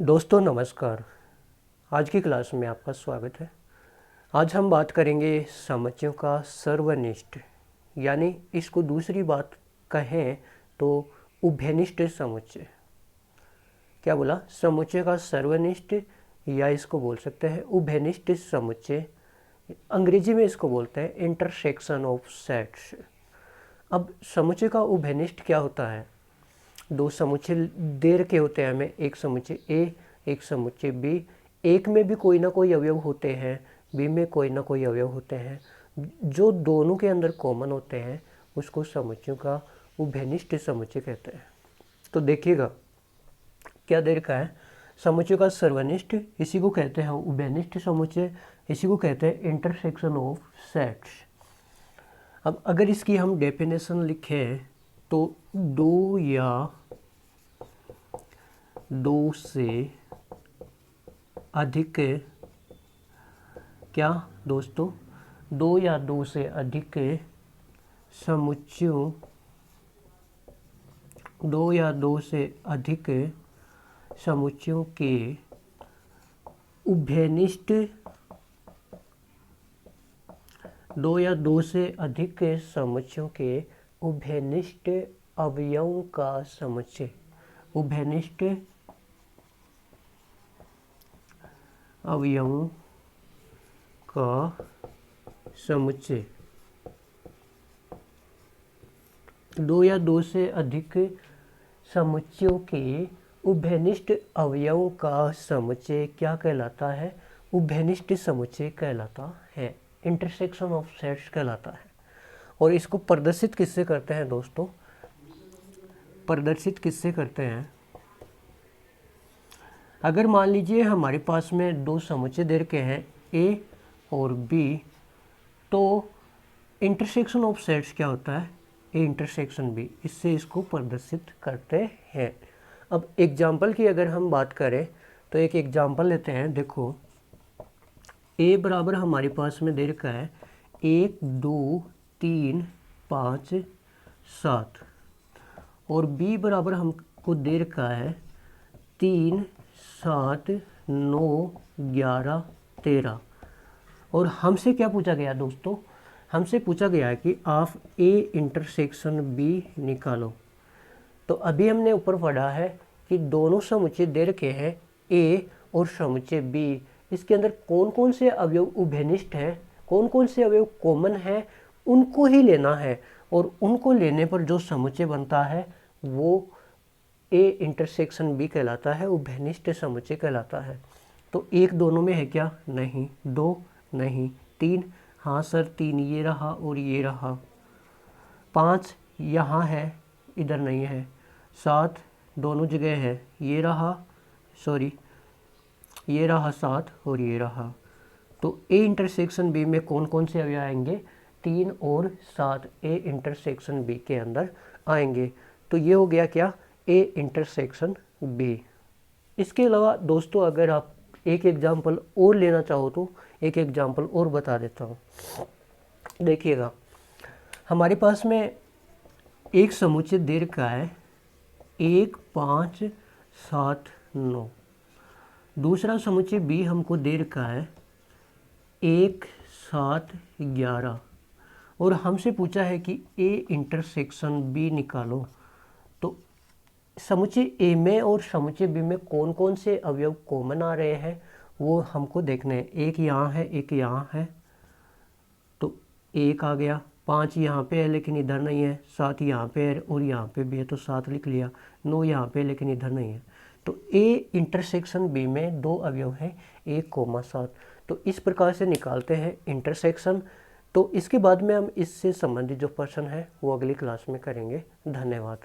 दोस्तों नमस्कार। आज की क्लास में आपका स्वागत है। आज हम बात करेंगे समुच्चयों का सर्वनिष्ठ, यानी इसको दूसरी बात कहें तो उभयनिष्ठ समुच्चय। क्या बोला? समुच्चय का सर्वनिष्ठ, या इसको बोल सकते हैं उभयनिष्ठ समुच्चय। अंग्रेजी में इसको बोलते हैं इंटरसेक्शन ऑफ सेट्स। अब समुच्चय का उभयनिष्ठ क्या होता है? दो समुच्चय दे रखे होते हैं हमें, एक समुच्चय ए, एक समुच्चय बी। एक में भी कोई ना कोई अवयव होते हैं, बी में कोई ना कोई अवयव होते हैं। जो दोनों के अंदर कॉमन होते हैं उसको समुच्चयों का उभयनिष्ठ समुच्चय कहते हैं। तो देखिएगा क्या दे रखा है, समुच्चय का सर्वनिष्ठ, इसी को कहते हैं उभयनिष्ठ समुच्चय, इसी को कहते हैं इंटरसेक्शन ऑफ सेट्स। अब अगर इसकी हम डेफिनेशन लिखें तो दो या दो से अधिक, क्या दोस्तों, दो या दो से अधिक समुच्चयों, दो या दो से अधिक समुच्चयों के उभयनिष्ठ, दो या दो से अधिक समुच्चयों के उभयनिष्ठ अवयवों का समुच्चय, उभयनिष्ठ अवयवों का समुच्चय, दो या दो से अधिक समुच्चयों के उभयनिष्ठ अवयवों का समुच्चय क्या कहलाता है? उभयनिष्ठ समुच्चय कहलाता है, इंटरसेक्शन ऑफ सेट्स कहलाता है। और इसको प्रदर्शित किससे करते हैं दोस्तों? प्रदर्शित किससे करते हैं? अगर मान लीजिए हमारे पास में दो समुच्चय दे रखे हैं ए और बी, तो इंटरसेक्शन ऑफ सेट्स क्या होता है? ए इंटरसेक्शन बी, इससे इसको प्रदर्शित करते हैं। अब एग्जाम्पल की अगर हम बात करें तो एक एग्जाम्पल लेते हैं। देखो, ए बराबर हमारे पास में दे रखा है 1 2 3 5 7, और बी बराबर हमको दे रखा है 3 7 9 11 13। और हमसे क्या पूछा गया दोस्तों? हमसे पूछा गया है कि आप ए इंटरसेक्शन बी निकालो। तो अभी हमने ऊपर पढ़ा है कि दोनों समुच्चय दे रखे हैं ए और समुच्चय बी, इसके अंदर कौन कौन से अवयव उभयनिष्ठ हैं, कौन कौन से अवयव कॉमन हैं, उनको ही लेना है। और उनको लेने पर जो समुच्चय बनता है वो ए इंटरसेक्शन बी कहलाता है, उभयनिष्ठ समुच्चय कहलाता है। तो एक दोनों में है क्या? नहीं। दो नहीं। तीन, हाँ सर तीन ये रहा और ये रहा। पाँच यहाँ है, इधर नहीं है। सात दोनों जगह है, ये रहा, सॉरी ये रहा सात और ये रहा। तो ए इंटरसेक्शन बी में कौन कौन से अवयव आएंगे? 3 और 7 ए इंटरसेक्शन बी के अंदर आएंगे। तो ये हो गया क्या? A intersection B. इसके अलावा दोस्तों अगर आप एक एग्जाम्पल और लेना चाहो तो एक एग्जाम्पल और बता देता हूँ। देखिएगा, हमारे पास में एक समुच्चय दे रखा है 1 5 7 9। दूसरा समुच्चय बी हमको दे रखा है 1 7 11, और हमसे पूछा है कि ए इंटरसेक्शन बी निकालो। तो समुच्चय ए में और समुच्चय बी में कौन कौन से अवयव कॉमन आ रहे हैं वो हमको देखना है। एक यहाँ है, एक यहाँ है, तो एक आ गया। 5 यहाँ पे है लेकिन इधर नहीं है, 7 यहाँ पे है और यहाँ पे भी है तो 7 लिख लिया। 9 यहाँ पे लेकिन इधर नहीं है। तो ए इंटरसेक्शन बी में दो अवयव हैं 1 कोमा 7। तो इस प्रकार से निकालते हैं इंटरसेक्शन। तो इसके बाद में हम इससे संबंधित जो प्रश्न है वो अगली क्लास में करेंगे। धन्यवाद।